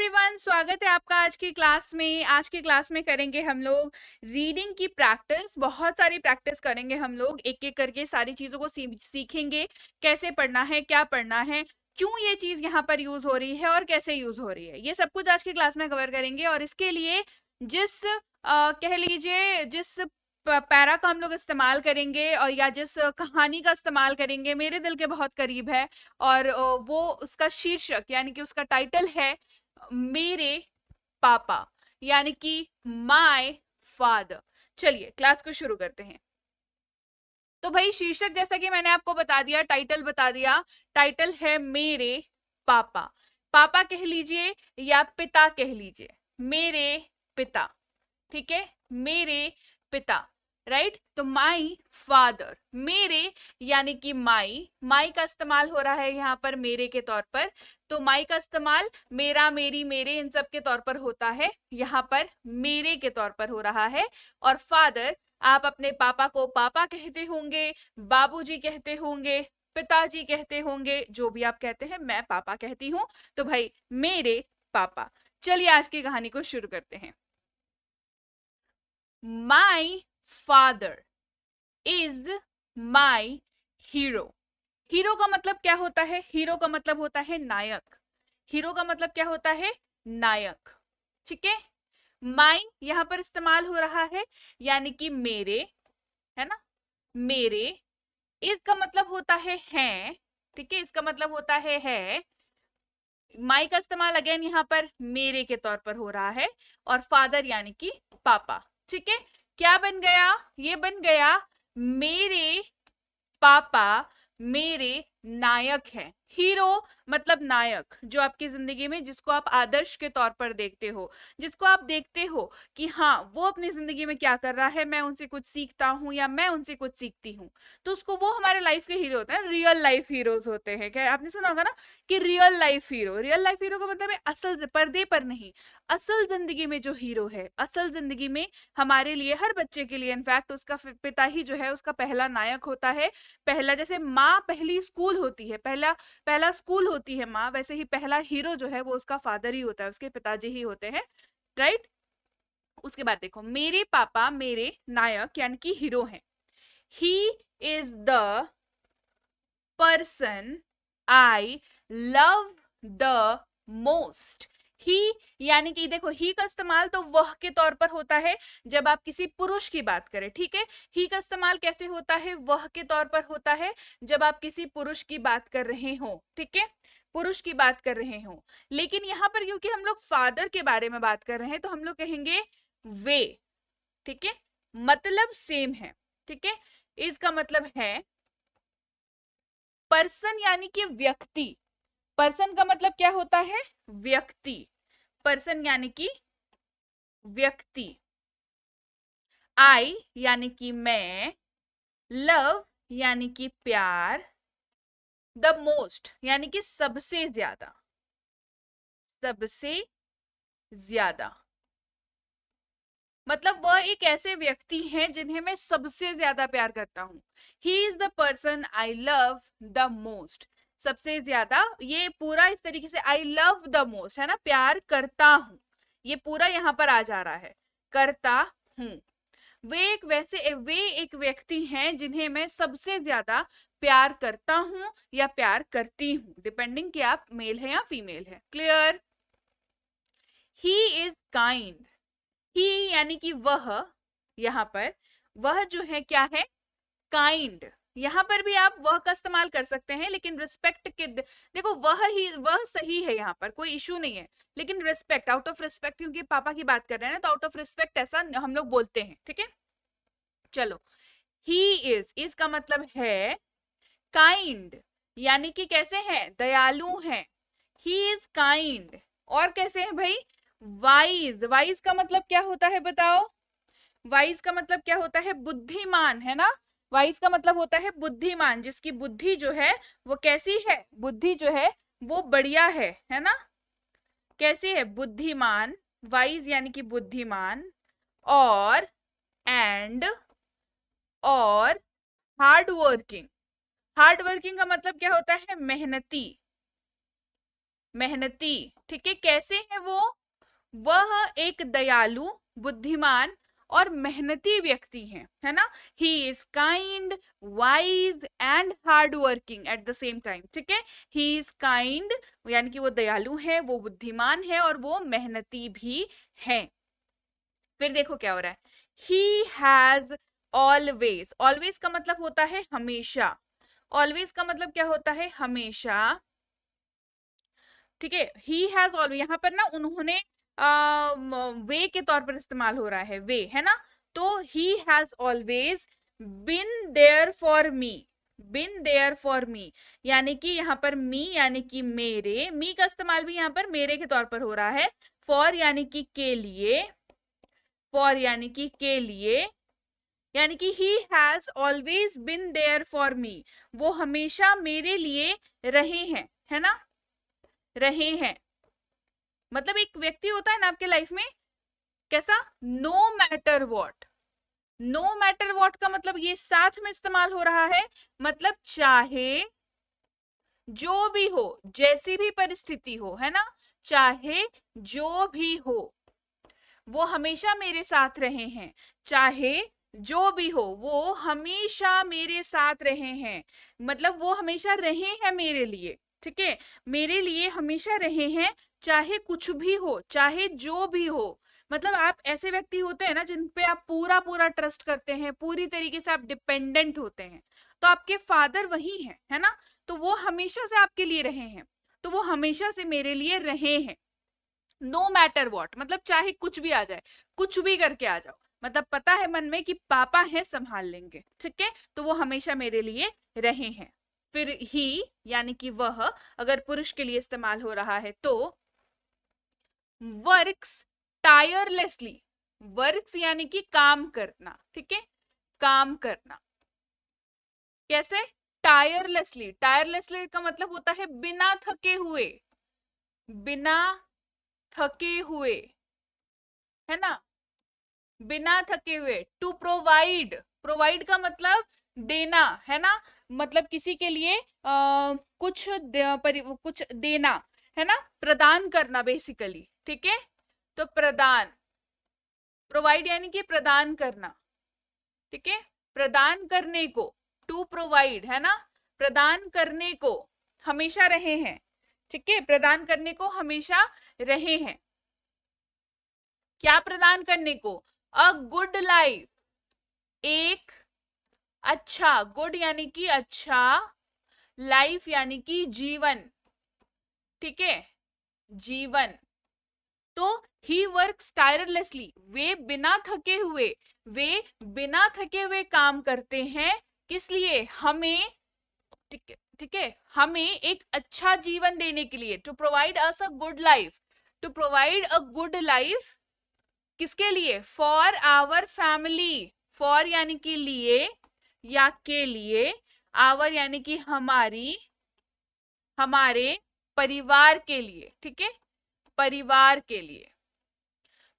Everyone, स्वागत है आपका आज की क्लास में। आज की क्लास में करेंगे हम लोग रीडिंग की प्रैक्टिस। बहुत सारी प्रैक्टिस करेंगे हम लोग, एक एक करके सारी चीजों को सीखेंगे। कैसे पढ़ना है, क्या पढ़ना है, क्यों ये चीज यहाँ पर यूज हो रही है और कैसे यूज हो रही है, ये सब कुछ आज की क्लास में कवर करेंगे। और इसके लिए जिस कह लीजिए जिस पैरा का हम लोग इस्तेमाल करेंगे और या जिस कहानी का इस्तेमाल करेंगे, मेरे दिल के बहुत करीब है। और वो उसका शीर्षक यानी कि उसका टाइटल है मेरे पापा, यानी कि माय फादर। चलिए क्लास को शुरू करते हैं। तो भाई शीर्षक जैसा कि मैंने आपको बता दिया, टाइटल बता दिया। टाइटल है मेरे पापा। पापा कह लीजिए या पिता कह लीजिए, मेरे पिता। ठीक है, मेरे पिता, राइट। तो माई फादर, मेरे यानी कि माई। माई का इस्तेमाल हो रहा है यहाँ पर मेरे के तौर पर। तो माई का इस्तेमाल मेरा, मेरी, मेरे इन सब के तौर पर होता है, यहाँ पर मेरे के तौर पर हो रहा है। और फादर, आप अपने पापा को पापा कहते होंगे, बाबूजी कहते होंगे, पिताजी कहते होंगे, जो भी आप कहते हैं, मैं पापा कहती हूँ। तो भाई मेरे पापा। चलिए आज की कहानी को शुरू करते हैं। My father is my hero. Hero का मतलब क्या होता है? हीरो का मतलब होता है नायक। हीरो का मतलब क्या होता है? नायक। ठीक है। माई यहां पर इस्तेमाल हो रहा है यानी कि मेरे, है ना, मेरे। इसका मतलब होता है। ठीक है, इसका मतलब होता है। माई का इस्तेमाल अगेन यहाँ पर मेरे के तौर पर हो रहा है। और फादर यानी कि पापा। ठीक है, क्या बन गया? ये बन गया मेरे पापा मेरे नायक हैं। हीरो मतलब नायक, जो आपकी जिंदगी में जिसको आप आदर्श के तौर पर देखते हो, जिसको आप देखते हो कि हाँ वो अपनी जिंदगी में क्या कर रहा है, मैं उनसे कुछ सीखता हूँ या मैं उनसे कुछ सीखती हूँ। तो उसको, वो हमारे लाइफ के हीरो होते हैं, रियल लाइफ हीरोज होते हैं। क्या आपने सुना होगा ना कि real life hero. Real life hero का मतलब है असल, पर्दे पर नहीं, असल जिंदगी में जो हीरो है। असल जिंदगी में हमारे लिए, हर बच्चे के लिए इनफैक्ट, उसका पिता ही जो है उसका पहला नायक होता है। पहला, जैसे माँ पहली स्कूल होती है, पहला पहला स्कूल होती है माँ, वैसे ही पहला हीरो जो है वो उसका फादर ही होता है, उसके पिताजी ही होते हैं, राइट। उसके बाद देखो, मेरे पापा मेरे नायक यानी कि हीरो हैं। He is the person I love the most. He यानी कि देखो, ही का इस्तेमाल तो वह के तौर पर होता है जब आप किसी पुरुष की बात करें। ठीक है, ही का इस्तेमाल कैसे होता है? वह के तौर पर होता है जब आप किसी पुरुष की बात कर रहे हो। ठीक है, पुरुष की बात कर रहे हो। लेकिन यहाँ पर क्योंकि हम लोग फादर के बारे में बात कर रहे हैं तो हम लोग कहेंगे वे। ठीक है, मतलब सेम है। ठीक है, इसका मतलब है पर्सन यानी कि व्यक्ति। पर्सन का मतलब क्या होता है? व्यक्ति। पर्सन यानी कि व्यक्ति। आई यानी कि मैं, लव यानी कि प्यार, द मोस्ट यानी कि सबसे ज्यादा, सबसे ज्यादा। मतलब वह एक ऐसे व्यक्ति हैं जिन्हें मैं सबसे ज्यादा प्यार करता हूं। ही is the person I love the most. सबसे ज्यादा, ये पूरा इस तरीके से, आई लव द मोस्ट है ना, प्यार करता हूं, ये पूरा यहां पर आ जा रहा है, करता हूं। वे एक व्यक्ति हैं जिन्हें मैं सबसे ज्यादा प्यार करता हूं या प्यार करती हूं, डिपेंडिंग कि आप मेल है या फीमेल है। Clear? He is kind. He यानी कि वह, यहाँ पर वह जो है क्या है? काइंड। यहाँ पर भी आप वह का इस्तेमाल कर सकते हैं, लेकिन रिस्पेक्ट के, देखो वह ही, वह सही है, यहाँ पर कोई इशू नहीं है। लेकिन रिस्पेक्ट, आउट ऑफ रिस्पेक्ट, क्योंकि पापा की बात कर रहे हैं ना, तो आउट ऑफ रिस्पेक्ट ऐसा हम लोग बोलते हैं। ठीक है, चलो। ही इज का मतलब है काइंड, यानी कि कैसे हैं? दयालु हैं। He is kind. और कैसे हैं भाई? वाइज। वाइज का मतलब क्या होता है बताओ? वाइज का मतलब क्या होता है? बुद्धिमान, है ना। वाइज का मतलब होता है बुद्धिमान, जिसकी बुद्धि जो है वो कैसी है? बुद्धि जो है वो बढ़िया है ना। कैसी है? बुद्धिमान। वाइज यानी कि बुद्धिमान। और एंड, और हार्ड वर्किंग। हार्ड वर्किंग का मतलब क्या होता है? मेहनती। मेहनती, ठीक है। कैसे है वो? वह एक दयालु, बुद्धिमान और मेहनती व्यक्ति है ना। ही is kind, wise and hard working at the same time, ठीक है। ही इज काइंड यानी कि वो दयालु है, वो बुद्धिमान है और वो मेहनती भी है। फिर देखो क्या हो रहा है, ही हैज ऑलवेज, ऑलवेज का मतलब होता है हमेशा, ऑलवेज का मतलब क्या होता है? हमेशा, ठीक है। ही हैज ऑलवेज, यहाँ पर ना उन्होंने वे के तौर पर इस्तेमाल हो रहा है, वे, है ना। तो he has always been there for me, been there for me, यानी कि यहाँ पर मी यानी कि मेरे, मी का इस्तेमाल भी यहाँ पर मेरे के तौर पर हो रहा है। फॉर यानी कि के लिए, फॉर यानी कि के लिए, यानी कि he has always been there for me, वो हमेशा मेरे लिए रहे हैं, है ना, रहे हैं। मतलब एक व्यक्ति होता है ना आपके लाइफ में, कैसा? No matter what, no matter what का मतलब ये साथ में इस्तेमाल हो रहा है, मतलब चाहे जो भी हो, जैसी भी परिस्थिति हो, है ना, चाहे जो भी हो, वो हमेशा मेरे साथ रहे हैं। चाहे जो भी हो, वो हमेशा मेरे साथ रहे हैं, मतलब वो हमेशा रहे हैं मेरे लिए, ठीक है। मेरे लिए हमेशा रहे हैं, चाहे कुछ भी हो, चाहे जो भी हो। मतलब आप ऐसे व्यक्ति होते हैं ना जिन पे आप पूरा पूरा ट्रस्ट करते हैं, पूरी तरीके से आप डिपेंडेंट होते हैं। तो आपके फादर वही हैं, है ना। तो वो हमेशा से आपके लिए रहे हैं, तो वो हमेशा से मेरे लिए रहे हैं। नो मैटर वॉट मतलब चाहे कुछ भी आ जाए, कुछ भी करके आ जाओ, मतलब पता है मन में कि पापा है, संभाल लेंगे, ठीक है। तो वो हमेशा मेरे लिए रहे हैं। फिर ही यानी कि वह, अगर पुरुष के लिए इस्तेमाल हो रहा है तो वर्क्स टायरलेसली, वर्क्स यानी कि काम करना, ठीक है, काम करना। कैसे? टायरलेसली, टायरलेसली का मतलब होता है बिना थके हुए, बिना थके हुए, है ना, बिना थके हुए। टू प्रोवाइड, प्रोवाइड का मतलब देना, है ना, मतलब किसी के लिए कुछ देना, है ना, प्रदान करना बेसिकली, ठीक है। तो प्रदान, प्रोवाइड यानी कि प्रदान करना, ठीक है, प्रदान करने को, टू प्रोवाइड, है ना, प्रदान करने को हमेशा रहे हैं, ठीक है, प्रदान करने को हमेशा रहे हैं। क्या प्रदान करने को? अ गुड लाइफ, एक अच्छा, गुड यानी कि अच्छा, लाइफ यानी कि जीवन, ठीक है, जीवन। तो ही वर्क्स टायरलेसली, वे बिना थके हुए, वे बिना थके हुए काम करते हैं, किस लिए? हमें, ठीक है, हमें एक अच्छा जीवन देने के लिए। To provide us a good life, to provide a good life, किसके लिए? फॉर आवर फैमिली, फॉर यानी कि लिए या के लिए, आवर यानी कि हमारी, हमारे परिवार के लिए, ठीक है, परिवार के लिए।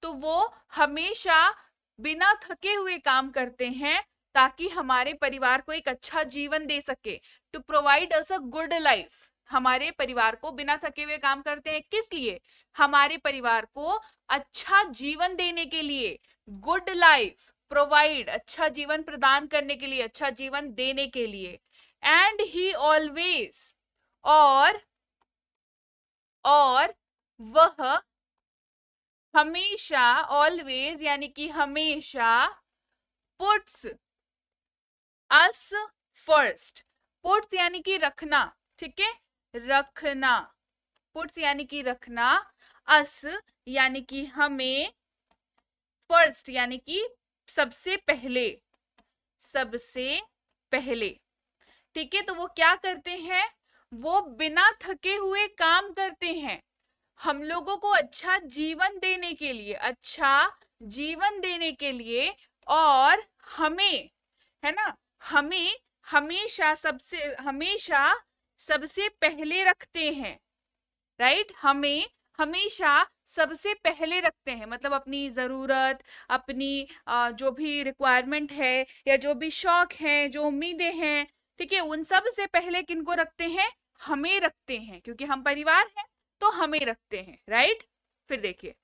तो वो हमेशा बिना थके हुए काम करते हैं ताकि हमारे परिवार को एक अच्छा जीवन दे सके। To provide us a good life, हमारे परिवार को बिना थके हुए काम करते हैं, किस लिए? हमारे परिवार को अच्छा जीवन देने के लिए। गुड लाइफ, प्रोवाइड, अच्छा जीवन प्रदान करने के लिए, अच्छा जीवन देने के लिए। एंड ही ऑलवेज, और वह हमेशा, ऑलवेज यानी कि हमेशा, पुट्स अस फर्स्ट, पुट्स यानी कि रखना, ठीक है, रखना, पुट्स यानी कि रखना, अस यानी कि हमें, फर्स्ट यानी कि सबसे पहले, सबसे पहले, ठीक है। तो वो क्या करते हैं? वो बिना थके हुए काम करते हैं, हम लोगों को अच्छा जीवन देने के लिए, अच्छा जीवन देने के लिए। और हमें, है ना, हमें हमेशा सबसे पहले रखते हैं, राइट। हमें हमेशा सबसे पहले रखते हैं, मतलब अपनी जरूरत, अपनी जो भी रिक्वायरमेंट है या जो भी शौक है, जो उम्मीदें हैं, ठीक है, उन सब से पहले किनको रखते हैं? हमें रखते हैं, क्योंकि हम परिवार हैं, तो हमें रखते हैं, राइट। फिर देखिए,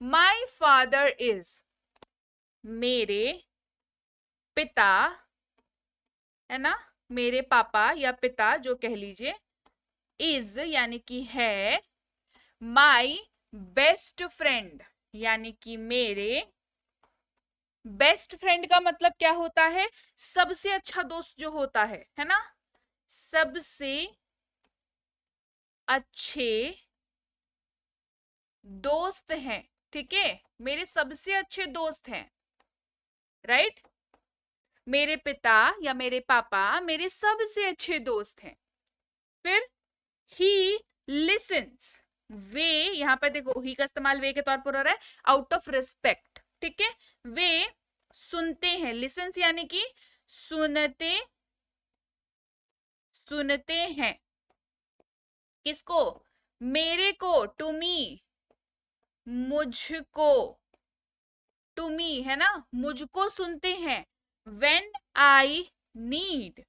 माई फादर इज, मेरे पिता, है ना, मेरे पापा या पिता जो कह लीजिए, इज यानी कि है, माई बेस्ट फ्रेंड यानी कि मेरे, बेस्ट फ्रेंड का मतलब क्या होता है, सबसे अच्छा दोस्त जो होता है ना, सबसे अच्छे दोस्त हैं, ठीक है, मेरे सबसे अच्छे दोस्त हैं, राइट। मेरे पिता या मेरे पापा मेरे सबसे अच्छे दोस्त हैं। फिर ही लिसन्स, वे, यहां पर देखो ही का इस्तेमाल वे के तौर पर हो रहा है, आउट ऑफ रिस्पेक्ट, ठीक है। वे सुनते हैं, लिसन्स यानी कि सुनते, सुनते हैं, किसको, मेरे को, टू मी, मुझको, टू मी, है ना, मुझको सुनते हैं। व्हेन आई नीड,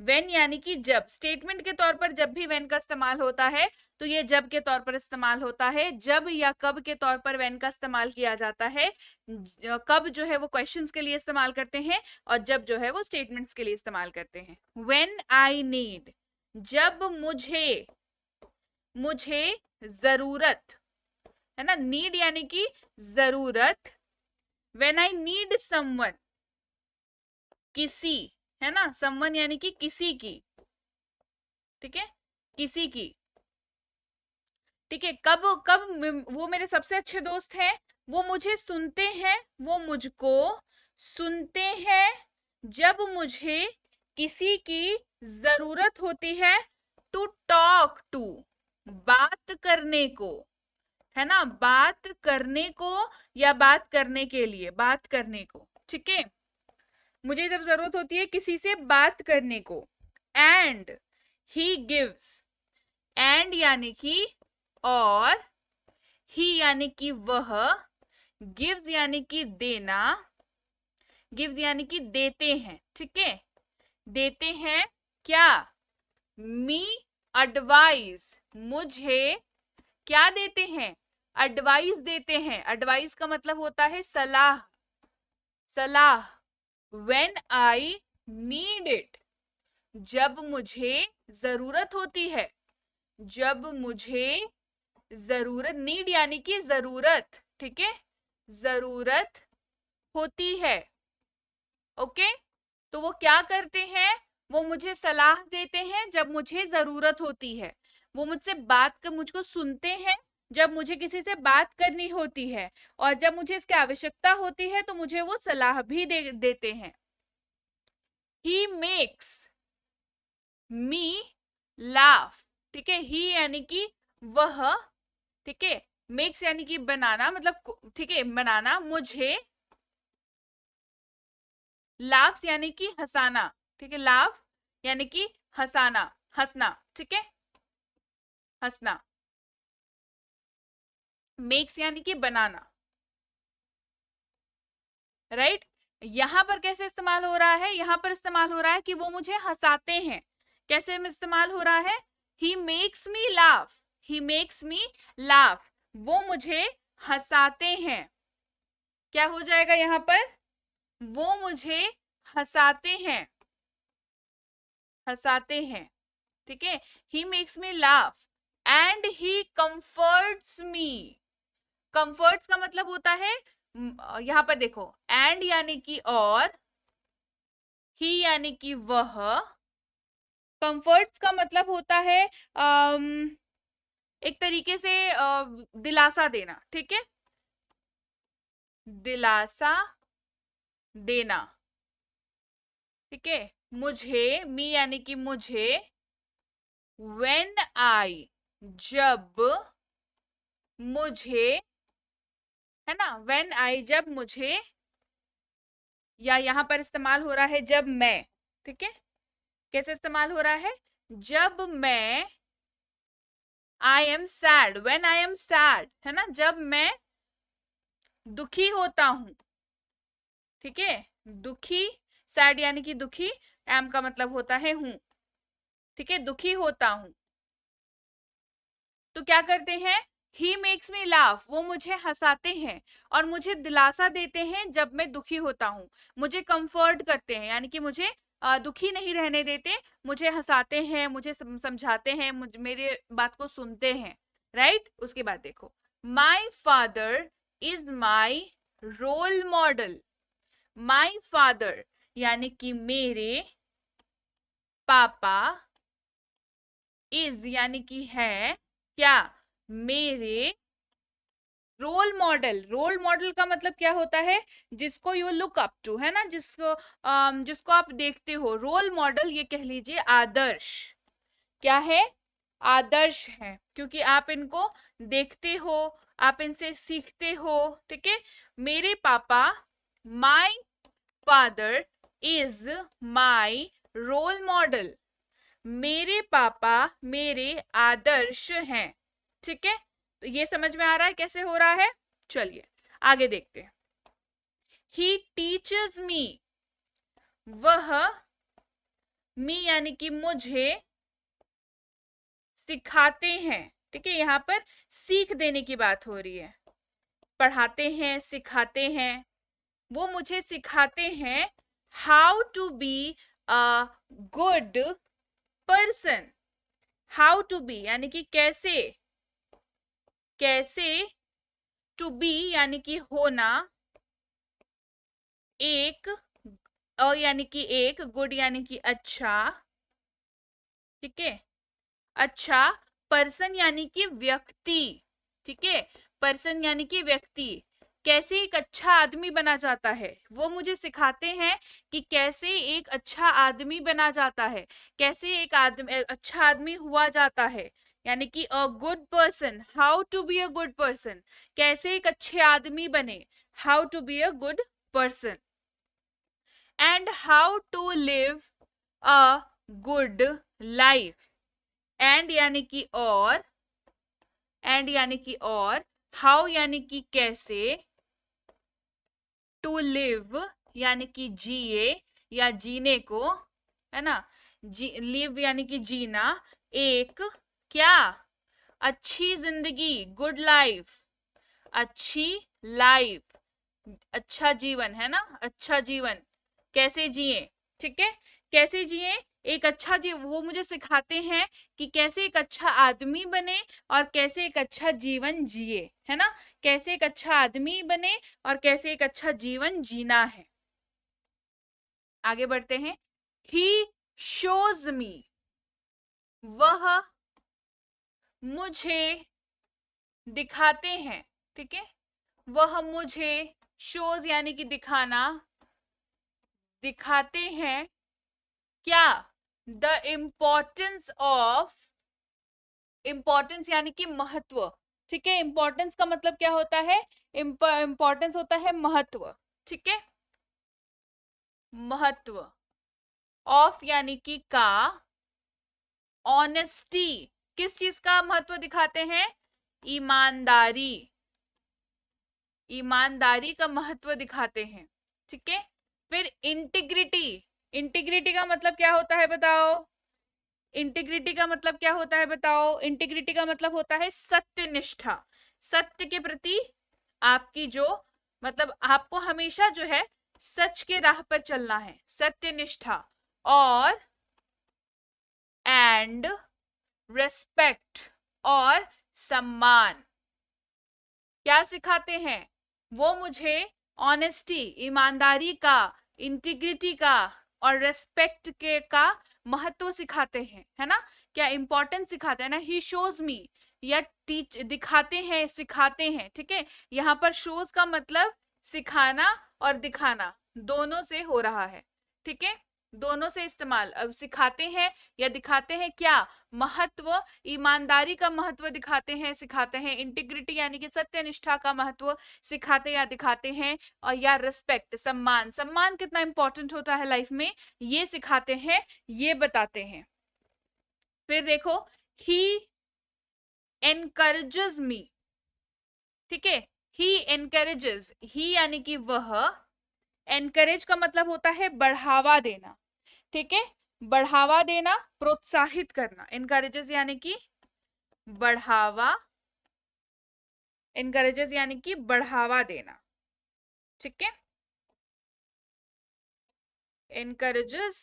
व्हेन यानी कि जब, स्टेटमेंट के तौर पर जब भी व्हेन का इस्तेमाल होता है तो ये जब के तौर पर इस्तेमाल होता है, जब या कब के तौर पर व्हेन का इस्तेमाल किया जाता है। कब जो है वो क्वेश्चंस के लिए इस्तेमाल करते हैं और जब जो है वो स्टेटमेंट्स के लिए इस्तेमाल करते हैं। व्हेन आई नीड, जब मुझे, मुझे जरूरत, है ना, नीड यानी कि जरूरत। व्हेन आई नीड समवन, किसी, है ना, समवन यानी कि किसी की, ठीक है, किसी की, ठीक है। कब कब वो मेरे सबसे अच्छे दोस्त हैं, वो मुझे सुनते हैं, वो मुझको सुनते हैं जब मुझे किसी की जरूरत होती है। टू टॉक टू, बात करने को, है ना, बात करने को या बात करने के लिए, बात करने को, ठीक है, मुझे जब जरूरत होती है किसी से बात करने को। एंड ही गिव्स, एंड यानी कि और, ही यानी कि वह, गिव्स यानी कि देना, गिव्स यानी कि देते हैं, ठीक है, देते हैं क्या, मी एडवाइस, मुझे क्या देते हैं, एडवाइस देते हैं। एडवाइस का मतलब होता है सलाह, सलाह। व्हेन आई नीड इट, जब मुझे जरूरत होती है, जब मुझे जरूरत, नीड यानी कि जरूरत, ठीक है, जरूरत होती है, ओके। तो वो क्या करते हैं, वो मुझे सलाह देते हैं जब मुझे जरूरत होती है, वो मुझसे बात कर, मुझको सुनते हैं जब मुझे किसी से बात करनी होती है, और जब मुझे इसकी आवश्यकता होती है तो मुझे वो सलाह भी देते हैं। ही मेक्स मी लाफ, ठीक है, ही यानी कि वह, ठीक है, मेक्स यानी कि बनाना, मतलब ठीक है, बनाना, मुझे, लाफ्स यानी कि हंसाना, ठीक है, लाफ यानी कि हंसाना, हंसना, ठीक है, हंसना। मेक्स यानी कि बनाना, राइट। यहां पर कैसे इस्तेमाल हो रहा है, यहां पर इस्तेमाल हो रहा है कि वो मुझे हंसाते हैं। कैसे में इस्तेमाल हो रहा है, he makes me laugh, he makes me laugh, वो मुझे हंसाते हैं। क्या हो जाएगा यहां पर, वो मुझे हंसाते हैं, हंसाते हैं, ठीक है। He makes me laugh and he comforts me, comforts का मतलब होता है, यहां पर देखो, एंड यानी कि और, ही यानी कि वह, कंफर्ट्स का मतलब होता है एक तरीके से दिलासा देना, ठीक है, दिलासा देना, ठीक है। मुझे, मी यानी कि मुझे, व्हेन आई, जब मुझे, है ना, व्हेन आई, जब मुझे, या यहां पर इस्तेमाल हो रहा है जब मैं, ठीक है। कैसे इस्तेमाल हो रहा है, जब मैं, I am sad, when I am sad, है ना, जब मैं दुखी होता हूं, ठीक है, दुखी, सैड यानी कि दुखी, एम का मतलब होता है हूं, ठीक है, दुखी होता हूं। तो क्या करते हैं, ही मेक्स मी लाफ, वो मुझे हंसाते हैं और मुझे दिलासा देते हैं जब मैं दुखी होता हूँ, मुझे कंफर्ट करते हैं, यानी कि मुझे दुखी नहीं रहने देते, मुझे हंसाते हैं, मुझे समझाते हैं, मेरे बात को सुनते हैं, राइट। उसके बाद देखो, my father is my role model. My father यानी कि मेरे पापा, इज यानी कि है, क्या, मेरे रोल मॉडल। रोल मॉडल का मतलब क्या होता है, जिसको यू लुक अप टू, है ना, जिसको आप देखते हो। रोल मॉडल ये कह लीजिए आदर्श, क्या है, आदर्श है, क्योंकि आप इनको देखते हो, आप इनसे सीखते हो, ठीक है। मेरे पापा, my father is my role model. मेरे पापा मेरे आदर्श हैं, ठीक है। तो ये समझ में आ रहा है कैसे हो रहा है। चलिए आगे देखते हैं। ही टीचर्स मी, वह, मी यानी कि मुझे सिखाते हैं, ठीक है। यहाँ पर सीख देने की बात हो रही है, पढ़ाते हैं, सिखाते हैं, वो मुझे सिखाते हैं how to be a good person. How to be यानी कि कैसे, कैसे, टू बी यानी कि होना, एक, यानी कि एक, गुड यानी कि अच्छा, ठीक है, अच्छा, पर्सन यानी कि व्यक्ति, ठीक है, पर्सन यानी कि व्यक्ति, कैसे एक अच्छा आदमी बना जाता है, वो मुझे सिखाते हैं कि कैसे एक अच्छा आदमी बना जाता है, कैसे एक आदमी अच्छा आदमी हुआ जाता है, यानी कि a good person, how to be a good person, कैसे एक अच्छे आदमी बने, how to be a good person, and how to live a good life. And यानी कि और, एंड यानी कि और, हाउ यानी कि कैसे, टू लिव यानी कि जिए या जीने को, है ना, लिव यानी कि जीना, एक, क्या, अच्छी जिंदगी, गुड लाइफ, अच्छी लाइफ, अच्छा जीवन, है ना, अच्छा जीवन, कैसे जिए, ठीक है, कैसे जिए एक अच्छा वो मुझे सिखाते हैं कि कैसे एक अच्छा आदमी बने और कैसे एक अच्छा जीवन जिए, है ना, कैसे एक अच्छा आदमी बने और कैसे एक अच्छा जीवन जीना है। आगे बढ़ते हैं। ही शोज मी, वह मुझे दिखाते हैं, ठीक है, वह मुझे, शोज यानी कि दिखाना, दिखाते हैं, क्या, द इम्पोर्टेंस ऑफ, इम्पोर्टेंस यानी कि महत्व, ठीक है, इम्पोर्टेंस का मतलब क्या होता है, इम्पोर्टेंस होता है महत्व, ठीक है, महत्व, ऑफ यानी कि का, ऑनेस्टी, किस चीज का महत्व दिखाते हैं, ईमानदारी, ईमानदारी का महत्व दिखाते हैं, ठीक है। फिर इंटीग्रिटी, इंटीग्रिटी का मतलब क्या होता है बताओ, इंटीग्रिटी का मतलब क्या होता है बताओ, इंटीग्रिटी का मतलब होता है सत्यनिष्ठा, सत्य के प्रति आपकी जो, मतलब आपको हमेशा जो है सच के राह पर चलना है, सत्यनिष्ठा, और एंड रेस्पेक्ट, और सम्मान, क्या सिखाते हैं, वो मुझे ऑनेस्टी, ईमानदारी का, इंटीग्रिटी का और रेस्पेक्ट के का महत्व सिखाते हैं, है ना, क्या इंपॉर्टेंस सिखाते हैं ना, ही शोज मी, या टीच, दिखाते हैं, सिखाते हैं, ठीक है। यहाँ पर शोज का मतलब सिखाना और दिखाना दोनों से हो रहा है, ठीक है, दोनों से इस्तेमाल। अब सिखाते हैं या दिखाते हैं, क्या, महत्व, ईमानदारी का महत्व दिखाते हैं, सिखाते हैं, इंटीग्रिटी यानी कि सत्यनिष्ठा का महत्व सिखाते या दिखाते हैं, और या रिस्पेक्ट, सम्मान, सम्मान कितना इंपॉर्टेंट होता है लाइफ में, ये सिखाते हैं, ये बताते हैं। फिर देखो, ही एनकरेजेस मी, ठीक है, ही एनकरेजेस, ही यानी कि वह, एनकरेज का मतलब होता है बढ़ावा देना, ठीक है, बढ़ावा देना, प्रोत्साहित करना, इनकरेजेस यानी कि बढ़ावा, encourages यानी कि बढ़ावा देना, ठीक है। encourages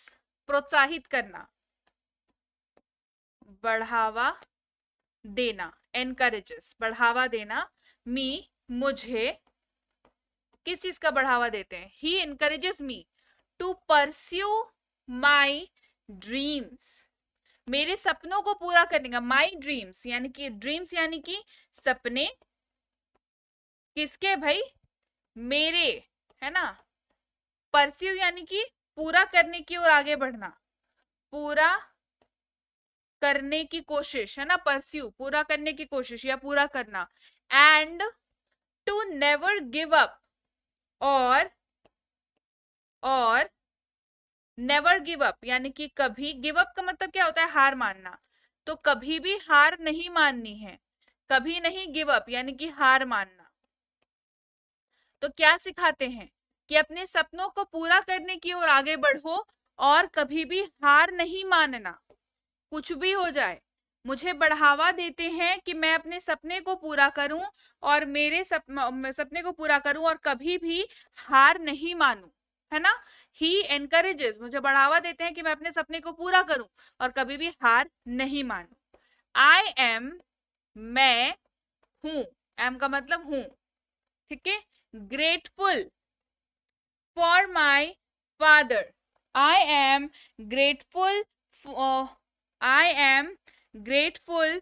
प्रोत्साहित करना, बढ़ावा देना, encourages बढ़ावा देना, मी मुझे, किस चीज का बढ़ावा देते हैं, he encourages me to pursue my dreams, मेरे सपनों को पूरा करने का, my dreams यानी कि ड्रीम्स यानी कि सपने, किसके भाई, मेरे, है ना। परस्यू यानी कि पूरा करने की ओर आगे बढ़ना, पूरा करने की कोशिश, है ना, परस्यू पूरा करने की कोशिश या पूरा करना। And to never give up, और नेवर गिव अप यानी कि कभी, गिव अप का मतलब क्या होता है, हार मानना, तो कभी भी हार नहीं माननी है, कभी नहीं गिव अप यानी कि हार मानना। तो क्या सिखाते हैं कि अपने सपनों को पूरा करने की ओर आगे बढ़ो और कभी भी हार नहीं मानना, कुछ भी हो जाए। मुझे बढ़ावा देते हैं कि मैं अपने सपने को पूरा करूं और मेरे सपने को पूरा करूं और कभी भी हार नहीं मानूं, है ना। ही एनकरेजेस, मुझे बढ़ावा देते हैं कि मैं अपने सपने को पूरा करूं और कभी भी हार नहीं मानूं। आई एम, मैं हूं, एम का मतलब हूं, ठीक है। Grateful for my father, I am grateful, I am grateful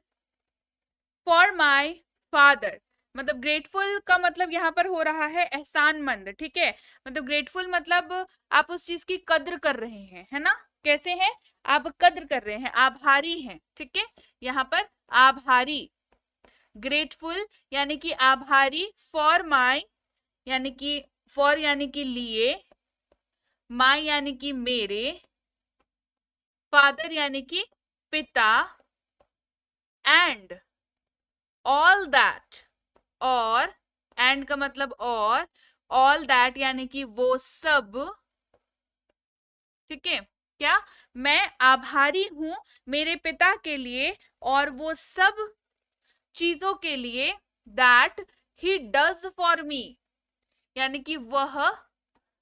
for my father, मतलब ग्रेटफुल का मतलब यहाँ पर हो रहा है एहसानमंद, ठीक है। मतलब ग्रेटफुल मतलब आप उस चीज की कद्र कर रहे हैं, है ना। कैसे हैं, आप कद्र कर रहे हैं, आभारी हैं, ठीक है। यहाँ पर आभारी, ग्रेटफुल यानी कि आभारी, फॉर माई यानी कि फॉर यानी कि लिए, माई यानी कि मेरे, फादर यानी कि पिता, एंड ऑल दैट, और एंड का मतलब और, ऑल दैट यानी कि वो सब, ठीक है। क्या, मैं आभारी हूं मेरे पिता के लिए और वो सब चीजों के लिए, that he does for me यानी कि वह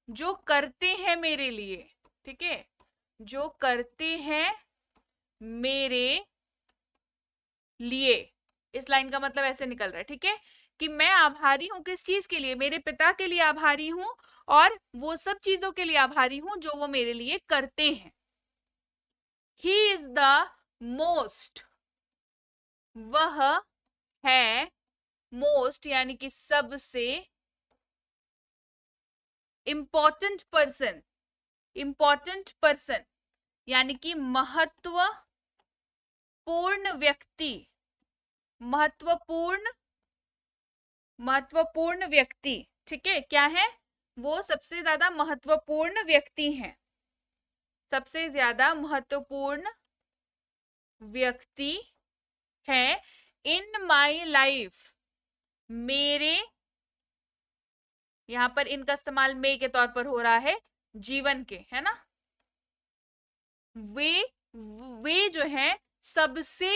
जो करते हैं मेरे लिए, ठीक है, जो करते हैं मेरे लिए। इस लाइन का मतलब ऐसे निकल रहा है, ठीक है, कि मैं आभारी हूं किस चीज के लिए, मेरे पिता के लिए आभारी हूं और वो सब चीजों के लिए आभारी हूं जो वो मेरे लिए करते हैं। ही इज द मोस्ट, वह है, मोस्ट यानी कि सबसे, इंपॉर्टेंट पर्सन, इंपॉर्टेंट पर्सन यानी कि महत्वपूर्ण व्यक्ति, महत्वपूर्ण, महत्वपूर्ण व्यक्ति, ठीक है। क्या है, वो सबसे ज्यादा महत्वपूर्ण व्यक्ति हैं, सबसे ज्यादा महत्वपूर्ण व्यक्ति है इन माई लाइफ, मेरे, यहां पर इनका इस्तेमाल मे के तौर पर हो रहा है, जीवन के, है ना। वे जो है सबसे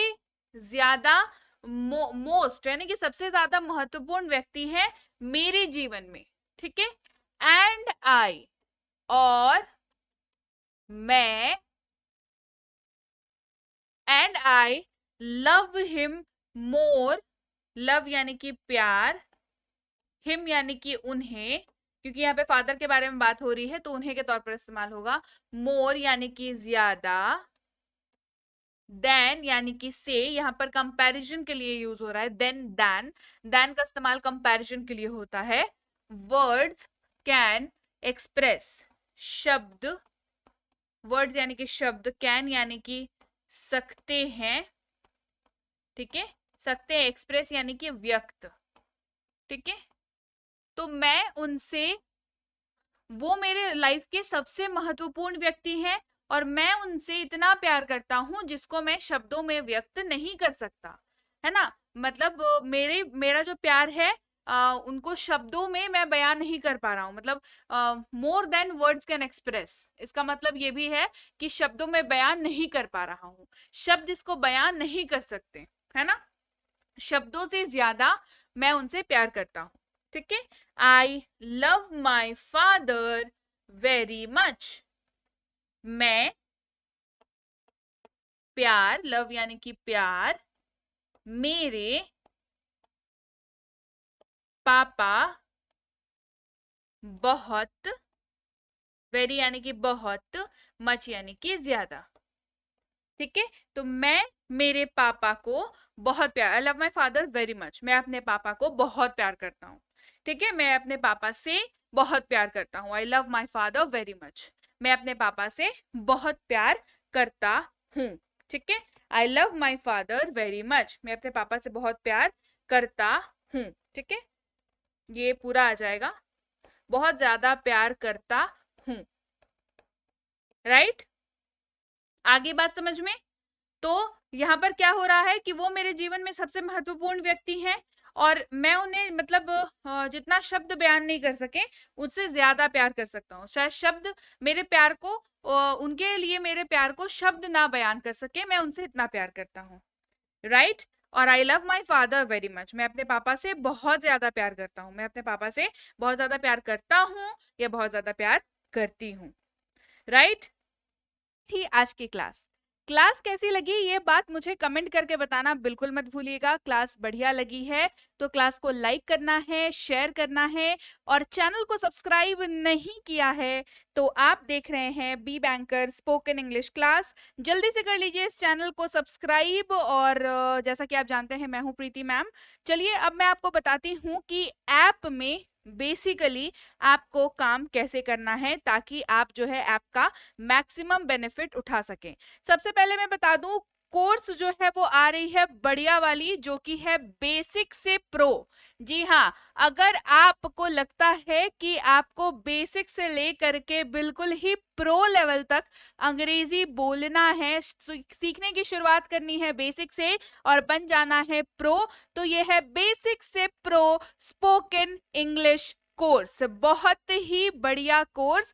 ज्यादा, मोस्ट यानी कि सबसे ज्यादा महत्वपूर्ण व्यक्ति है मेरे जीवन में, ठीक है। एंड आई, और मैं, and I love him more, love यानी कि प्यार, हिम यानी कि उन्हें, क्योंकि यहाँ पे फादर के बारे में बात हो रही है तो उन्हें के तौर पर इस्तेमाल होगा। मोर यानी कि ज्यादा, देन यानी कि से, यहाँ पर कंपैरिजन के लिए यूज हो रहा है, देन दैन, दैन का इस्तेमाल कंपैरिजन के लिए होता है। वर्ड्स कैन एक्सप्रेस, शब्द, वर्ड्स यानी कि शब्द, कैन यानी कि सकते हैं, ठीक है, सकते हैं, एक्सप्रेस यानी कि व्यक्त, ठीक है। तो मैं उनसे, वो मेरे लाइफ के सबसे महत्वपूर्ण व्यक्ति हैं और मैं उनसे इतना प्यार करता हूं जिसको मैं शब्दों में व्यक्त नहीं कर सकता, है ना। मतलब मेरा जो प्यार है उनको शब्दों में मैं बयान नहीं कर पा रहा हूँ, मतलब more than words can express, इसका मतलब ये भी है कि शब्दों में बयान नहीं कर पा रहा हूँ, शब्द इसको बयान नहीं कर सकते, है ना। शब्दों से ज्यादा मैं उनसे प्यार करता हूँ। ठीक है, I love my father very much. मैं प्यार, लव यानी कि प्यार, मेरे पापा बहुत, वेरी यानी कि बहुत, मच यानी कि ज्यादा। ठीक है, तो मैं मेरे पापा को बहुत प्यार, I love my father very much, मैं अपने पापा को बहुत प्यार करता हूँ। ठीक है, मैं अपने पापा से बहुत प्यार करता हूँ। I love my father very much, मैं अपने पापा से बहुत प्यार करता हूँ। ठीक है, I love my father very much, मैं अपने पापा से बहुत प्यार करता हूँ। ठीक है, ये पूरा आ जाएगा, बहुत ज्यादा प्यार करता हूँ। राइट, आगे बात समझ में? तो यहाँ पर क्या हो रहा है कि वो मेरे जीवन में सबसे महत्वपूर्ण व्यक्ति हैं और मैं उन्हें मतलब जितना शब्द बयान नहीं कर सके उससे ज्यादा प्यार कर सकता हूँ। शायद शब्द मेरे प्यार को उनके लिए मेरे प्यार को शब्द ना बयान कर सके, मैं उनसे इतना प्यार करता हूँ। राइट, और I love my father very much, मैं अपने पापा से बहुत ज्यादा प्यार करता हूँ। मैं अपने पापा से बहुत ज्यादा प्यार करता हूँ या बहुत ज्यादा प्यार करती हूँ। राइट, थी आज की क्लास। क्लास कैसी लगी ये बात मुझे कमेंट करके बताना बिल्कुल मत भूलिएगा। क्लास बढ़िया लगी है तो क्लास को लाइक करना है, शेयर करना है, और चैनल को सब्सक्राइब नहीं किया है तो आप देख रहे हैं be banker spoken English class, जल्दी से कर लीजिए इस चैनल को सब्सक्राइब। और जैसा कि आप जानते हैं मैं हूं प्रीति मैम। चलिए अब मैं आपको बताती हूँ कि ऐप में बेसिकली आपको काम कैसे करना है ताकि आप जो है ऐप का मैक्सिमम बेनिफिट उठा सकें। सबसे पहले मैं बता दूं, कोर्स जो है वो आ रही है बढ़िया वाली, जो कि है बेसिक से प्रो। जी हाँ, अगर आपको लगता है कि आपको बेसिक से लेकर के बिल्कुल ही प्रो लेवल तक अंग्रेजी बोलना है, सीखने की शुरुआत करनी है बेसिक से और बन जाना है प्रो, तो ये है बेसिक से प्रो स्पोकन इंग्लिश कोर्स। बहुत ही बढ़िया कोर्स,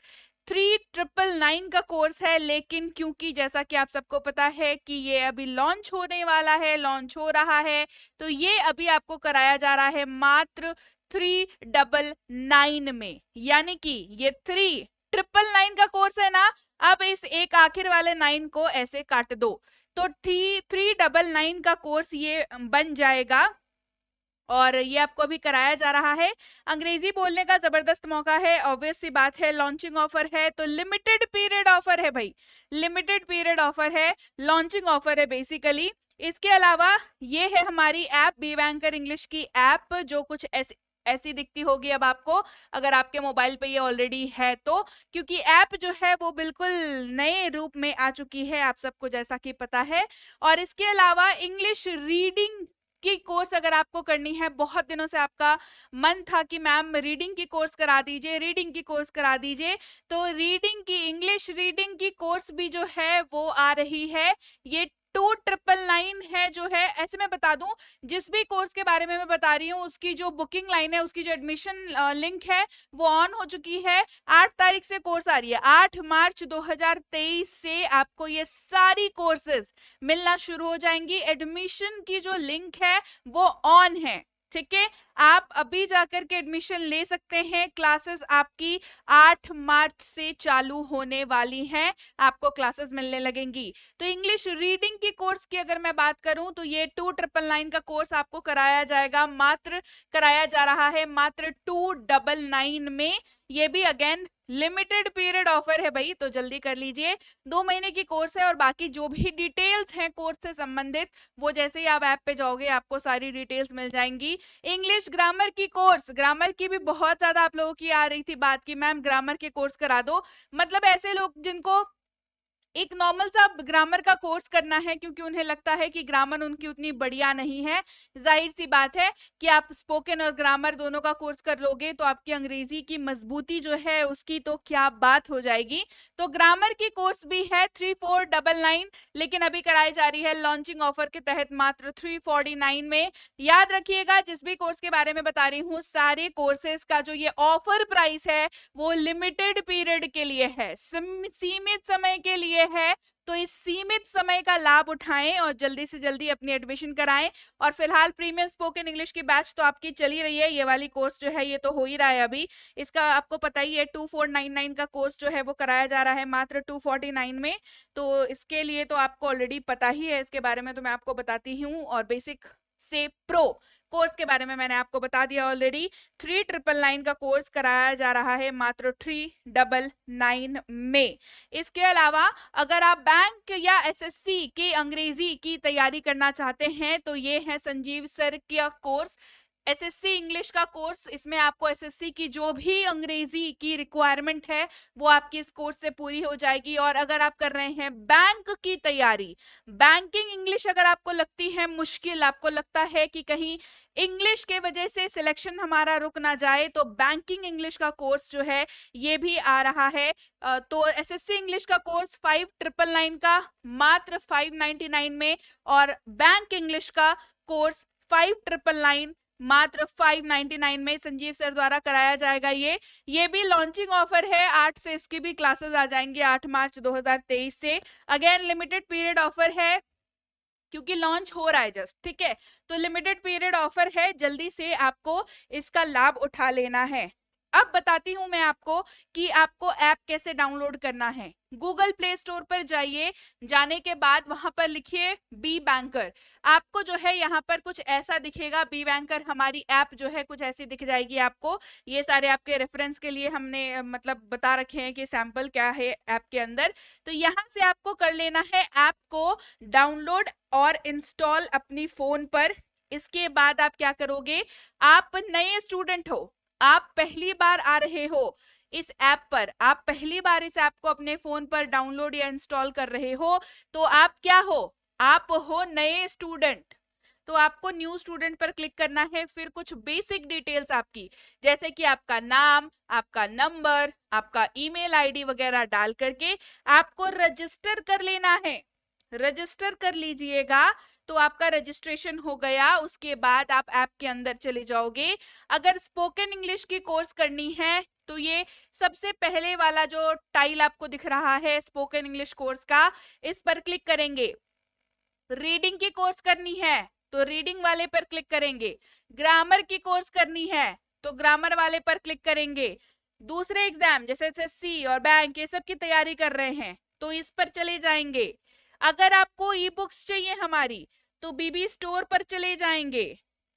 3999 का कोर्स है, लेकिन क्योंकि जैसा कि आप सबको पता है कि ये अभी लॉन्च होने वाला है, लॉन्च हो रहा है, तो ये अभी आपको कराया जा रहा है मात्र 399 में। यानी कि ये 3999 का कोर्स है ना, अब इस एक आखिर वाले 9 को ऐसे काट दो तो 399 का कोर्स ये बन जाएगा और ये आपको अभी कराया जा रहा है। अंग्रेजी बोलने का जबरदस्त मौका है, ऑब्वियस सी बात है, लॉन्चिंग ऑफर है तो लिमिटेड पीरियड ऑफर है भाई, लिमिटेड पीरियड ऑफर है, लॉन्चिंग ऑफर है बेसिकली। इसके अलावा ये है हमारी ऐप बी बैंकर इंग्लिश की ऐप, जो कुछ ऐसी दिखती होगी अब आपको, अगर आपके मोबाइल पे ये ऑलरेडी है तो, क्योंकि ऐप जो है वो बिल्कुल नए रूप में आ चुकी है आप सबको जैसा कि पता है। और इसके अलावा इंग्लिश रीडिंग की कोर्स अगर आपको करनी है, बहुत दिनों से आपका मन था कि मैम रीडिंग की कोर्स करा दीजिए, रीडिंग की कोर्स करा दीजिए, तो रीडिंग की, इंग्लिश रीडिंग की कोर्स भी जो है वो आ रही है। ये 2999 है जो है। ऐसे मैं बता दूं, जिस भी कोर्स के बारे में मैं बता रही हूँ उसकी जो बुकिंग लाइन है, उसकी जो एडमिशन लिंक है वो ऑन हो चुकी है। 8 तारीख से कोर्स आ रही है, 8 मार्च 2023 से आपको ये सारी कोर्सेज मिलना शुरू हो जाएंगी। एडमिशन की जो लिंक है वो ऑन है, ठीक है, आप अभी जाकर के एडमिशन ले सकते हैं। क्लासेस आपकी 8 मार्च से चालू होने वाली हैं, आपको क्लासेस मिलने लगेंगी। तो इंग्लिश रीडिंग की कोर्स की अगर मैं बात करूं तो ये 2999 का कोर्स आपको कराया जाएगा, मात्र कराया जा रहा है मात्र 299 में। ये भी अगेन लिमिटेड पीरियड ऑफर है भाई, तो जल्दी कर लीजिए। 2 महीने की कोर्स है और बाकी जो भी डिटेल्स हैं कोर्स से संबंधित वो जैसे ही आप ऐप पे जाओगे आपको सारी डिटेल्स मिल जाएंगी। इंग्लिश ग्रामर की कोर्स, ग्रामर की भी बहुत ज्यादा आप लोगों की आ रही थी बात की मैम ग्रामर के कोर्स करा दो, मतलब ऐसे लोग जिनको एक नॉर्मल सा ग्रामर का कोर्स करना है क्योंकि उन्हें लगता है कि ग्रामर उनकी उतनी बढ़िया नहीं है। जाहिर सी बात है कि आप स्पोकन और ग्रामर दोनों का कोर्स कर लोगे तो आपकी अंग्रेजी की मजबूती जो है उसकी तो क्या बात हो जाएगी। तो ग्रामर की कोर्स भी है 3499, लेकिन अभी कराई जा रही है लॉन्चिंग ऑफर के तहत मात्र 349 में। याद रखिएगा जिस भी कोर्स के बारे में बता रही हूँ सारे कोर्सेज का जो ये ऑफर प्राइस है वो लिमिटेड पीरियड के लिए है, सीमित समय के लिए लिए है, तो इस सीमित समय का लाभ उठाएं और जल्दी से जल्दी अपनी एडमिशन कराएं। और फिलहाल प्रीमियम स्पोकन इंग्लिश की बैच तो आपकी चल ही रही है, ये वाली कोर्स जो है ये तो हो ही रहा है अभी। इसका आपको पता ही है 2499 का कोर्स जो है वो कराया जा रहा है मात्र 249 में। तो इसके लिए तो आपको ऑलरेडी पता ही है, इसके बारे में तो मैं आपको बताती हूँ। और बेसिक से प्रो कोर्स के बारे में मैंने आपको बता दिया ऑलरेडी। 3999 का कोर्स कराया जा रहा है मात्र 399 में। इसके अलावा अगर आप बैंक या एसएससी के अंग्रेजी की तैयारी करना चाहते हैं तो ये है संजीव सर का कोर्स, एसएससी इंग्लिश का कोर्स। इसमें आपको एसएससी की जो भी अंग्रेजी की रिक्वायरमेंट है वो आपकी इस कोर्स से पूरी हो जाएगी। और अगर आप कर रहे हैं बैंक की तैयारी, बैंकिंग इंग्लिश अगर आपको लगती है मुश्किल, आपको लगता है कि कहीं इंग्लिश के वजह से सिलेक्शन हमारा रुक ना जाए, तो बैंकिंग इंग्लिश का कोर्स जो है ये भी आ रहा है। तो एसएससी इंग्लिश का कोर्स 5999 का मात्र 599 में, और बैंक इंग्लिश का कोर्स 5999 मात्र 599 में संजीव सर द्वारा कराया जाएगा। ये भी लॉन्चिंग ऑफर है, 8 से इसकी भी क्लासेस आ जाएंगी 8 मार्च 2023 से। अगेन लिमिटेड पीरियड ऑफर है क्योंकि लॉन्च हो रहा है जस्ट, ठीक है। तो लिमिटेड पीरियड ऑफर है, जल्दी से आपको इसका लाभ उठा लेना है। अब बताती हूं मैं आपको कि आपको ऐप कैसे डाउनलोड करना है। गूगल प्ले स्टोर पर जाइए, जाने के बाद वहां पर लिखिए बी बैंकर। आपको जो है यहाँ पर कुछ ऐसा दिखेगा, बी बैंकर हमारी ऐप जो है कुछ ऐसी दिख जाएगी आपको। ये सारे आपके रेफरेंस के लिए हमने मतलब बता रखे हैं कि सैंपल क्या है ऐप के अंदर। तो यहाँ से आपको कर लेना है ऐप को डाउनलोड और इंस्टॉल अपनी फोन पर। इसके बाद आप क्या करोगे, आप नए स्टूडेंट हो, आप पहली बार आ रहे हो इस ऐप पर, आप पहली बार इस ऐप को अपने फोन पर डाउनलोड या इंस्टॉल कर रहे हो, तो आप क्या हो, आप हो नए स्टूडेंट। तो आपको न्यू स्टूडेंट पर क्लिक करना है। फिर कुछ बेसिक डिटेल्स आपकी, जैसे कि आपका नाम, आपका नंबर, आपका ईमेल आईडी वगैरह डाल करके आपको रजिस्टर कर लेना है। रजिस्टर कर लीजिएगा तो आपका रजिस्ट्रेशन हो गया। उसके बाद आप ऐप के अंदर चले जाओगे। अगर स्पोकन इंग्लिश की कोर्स करनी है तो ये सबसे पहले वाला जो टाइल आपको दिख रहा है स्पोकन इंग्लिश कोर्स का, इस पर क्लिक करेंगे। रीडिंग की कोर्स करनी है तो रीडिंग वाले पर क्लिक करेंगे। ग्रामर की कोर्स करनी है तो ग्रामर वाले पर क्लिक करेंगे। दूसरे एग्जाम जैसे एसएससी और बैंक ये सब की तैयारी कर रहे हैं तो इस पर चले जाएंगे। अगर आपको ई बुक्स चाहिए हमारी तो बीबी स्टोर पर चले जाएंगे,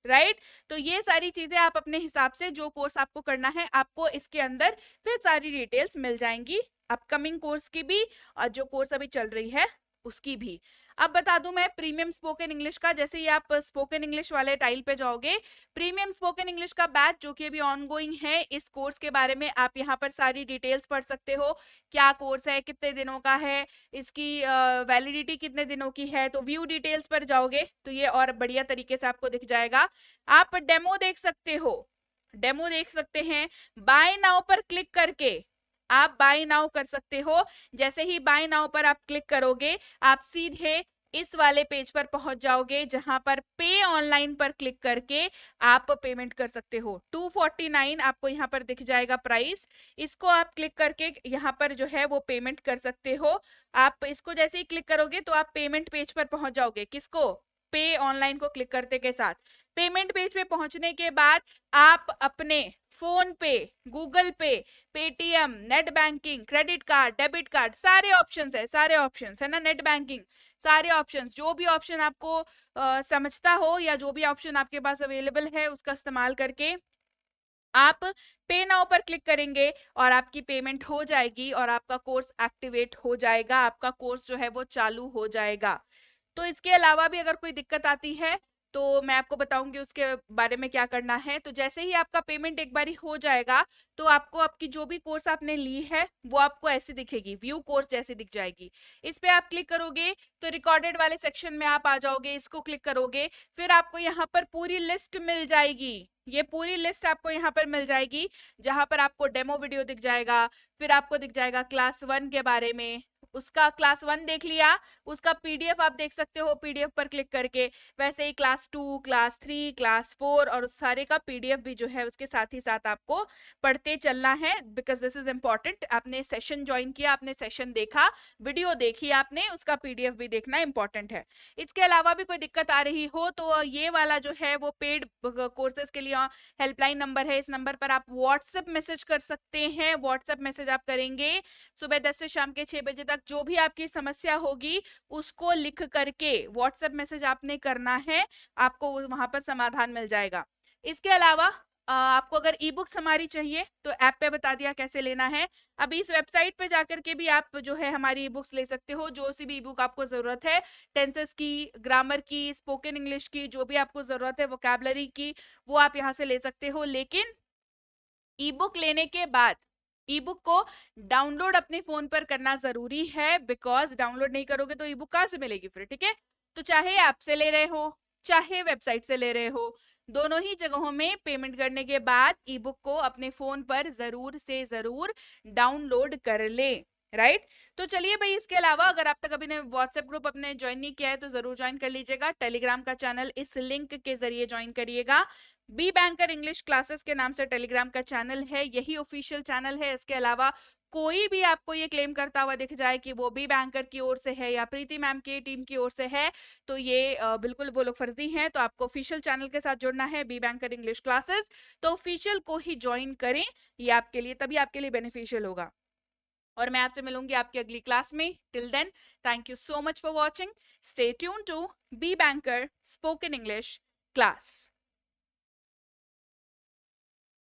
राइट। तो ये सारी चीजें आप अपने हिसाब से, जो कोर्स आपको करना है आपको इसके अंदर फिर सारी डिटेल्स मिल जाएंगी, अपकमिंग कोर्स की भी और जो कोर्स अभी चल रही है उसकी भी। अब बता दूं मैं प्रीमियम स्पोकन इंग्लिश का, जैसे ही आप स्पोकन इंग्लिश वाले टाइल पे जाओगे, प्रीमियम स्पोकन इंग्लिश का बैच जो कि अभी ऑनगोइंग है, इस कोर्स के बारे में आप यहाँ पर सारी डिटेल्स पढ़ सकते हो। क्या कोर्स है, कितने दिनों का है, इसकी वैलिडिटी कितने दिनों की है। तो व्यू डिटेल्स पर जाओगे तो ये और बढ़िया तरीके से आपको दिख जाएगा। आप डेमो देख सकते हो, डेमो देख सकते हैं। बाय नाउ पर क्लिक करके आप बाय नाउ कर सकते हो। जैसे ही बाय नाउ पर आप क्लिक करोगे आप सीधे इस वाले पेज पर पहुंच जाओगे जहां पर पे ऑनलाइन पर क्लिक करके आप पेमेंट कर सकते हो। 249 आपको यहाँ पर दिख जाएगा प्राइस, इसको आप क्लिक करके यहाँ पर जो है वो पेमेंट कर सकते हो। आप इसको जैसे ही क्लिक करोगे तो आप पेमेंट पेज पर पहुंच जाओगे। किसको, पे ऑनलाइन को क्लिक करते के साथ। पेमेंट पेज पे पहुंचने के बाद आप अपने फोन पे, गूगल पे, Paytm, net banking, credit card, debit card, सारे ऑप्शंस है, सारे ऑप्शंस है ना, नेट बैंकिंग, सारे ऑप्शंस, जो भी ऑप्शन आपको समझता हो या जो भी ऑप्शन आपके पास अवेलेबल है उसका इस्तेमाल करके आप पे नाउ पर क्लिक करेंगे और आपकी पेमेंट हो जाएगी और आपका कोर्स एक्टिवेट हो जाएगा, आपका कोर्स जो है वो चालू हो जाएगा। तो इसके अलावा भी अगर कोई दिक्कत आती है तो मैं आपको बताऊंगी उसके बारे में क्या करना है। तो जैसे ही आपका पेमेंट एक बारी हो जाएगा तो आपको आपकी जो भी कोर्स आपने ली है वो आपको ऐसे दिखेगी, व्यू कोर्स जैसे दिख जाएगी। इस पे आप क्लिक करोगे तो रिकॉर्डेड वाले सेक्शन में आप आ जाओगे, इसको क्लिक करोगे, फिर आपको यहाँ पर पूरी लिस्ट मिल जाएगी। ये पूरी लिस्ट आपको यहाँ पर मिल जाएगी जहां पर आपको डेमो वीडियो दिख जाएगा, फिर आपको दिख जाएगा क्लास 1 के बारे में, उसका क्लास 1 देख लिया, उसका पीडीएफ आप देख सकते हो पीडीएफ पर क्लिक करके। वैसे ही क्लास 2, क्लास 3, क्लास 4 और उस सारे का पीडीएफ भी जो है उसके साथ ही साथ आपको पढ़ते चलना है, बिकॉज दिस इज इंपॉर्टेंट। आपने सेशन ज्वाइन किया, आपने सेशन देखा, वीडियो देखी आपने, उसका पीडीएफ भी देखना इंपॉर्टेंट है। इसके अलावा भी कोई दिक्कत आ रही हो तो ये वाला जो है वो पेड कोर्सेज के लिए हेल्पलाइन नंबर है, इस नंबर पर आप व्हाट्सएप मैसेज कर सकते हैं। व्हाट्सएप मैसेज आप करेंगे सुबह 10 से शाम के 6 बजे तक, जो भी आपकी समस्या होगी उसको लिख करके व्हाट्सएप मैसेज आपने करना है, आपको वहां पर समाधान मिल जाएगा। इसके अलावा आपको अगर ई बुक्स हमारी चाहिए तो ऐप पे बता दिया कैसे लेना है। अभी इस वेबसाइट पे जाकर के भी आप जो है हमारी ई बुक्स ले सकते हो, जो सी भी ई बुक आपको जरूरत है, टेंसेस की, ग्रामर की, स्पोकन इंग्लिश की, जो भी आपको जरूरत है, वोकैबुलरी की, वो आप यहाँ से ले सकते हो। लेकिन ई बुक लेने के बाद ई बुक को डाउनलोड अपने फोन पर करना जरूरी है, बिकॉज डाउनलोड नहीं करोगे तो ई बुक कहाँ से मिलेगी फिर, ठीक है। तो चाहे ऐप से ले रहे हो चाहे वेबसाइट से ले रहे हो, दोनों ही जगहों में पेमेंट करने के बाद ई बुक को अपने फोन पर जरूर से जरूर डाउनलोड कर ले, राइट। तो चलिए भाई, इसके अलावा अगर आप तक अभी ने व्हाट्सएप ग्रुप अपने ज्वाइन नहीं किया है तो जरूर ज्वाइन कर लीजिएगा। टेलीग्राम का चैनल इस लिंक के जरिए ज्वाइन करिएगा। बी बैंकर इंग्लिश क्लासेस के नाम से टेलीग्राम का चैनल है, यही ऑफिशियल चैनल है। इसके अलावा कोई भी आपको ये क्लेम करता हुआ दिख जाए कि वो बी बैंकर की ओर से है या प्रीति मैम की टीम की ओर से है, तो ये बिल्कुल वो लोग फर्जी हैं। तो आपको ऑफिशियल चैनल के साथ जुड़ना है, बी बैंकर इंग्लिश क्लासेस, तो ऑफिशियल को ही ज्वाइन करें, ये आपके लिए तभी आपके लिए बेनिफिशियल होगा। और मैं आपसे मिलूंगी आपकी अगली क्लास में। Till then, thank you so much for watching. Stay tune to be banker spoken English class.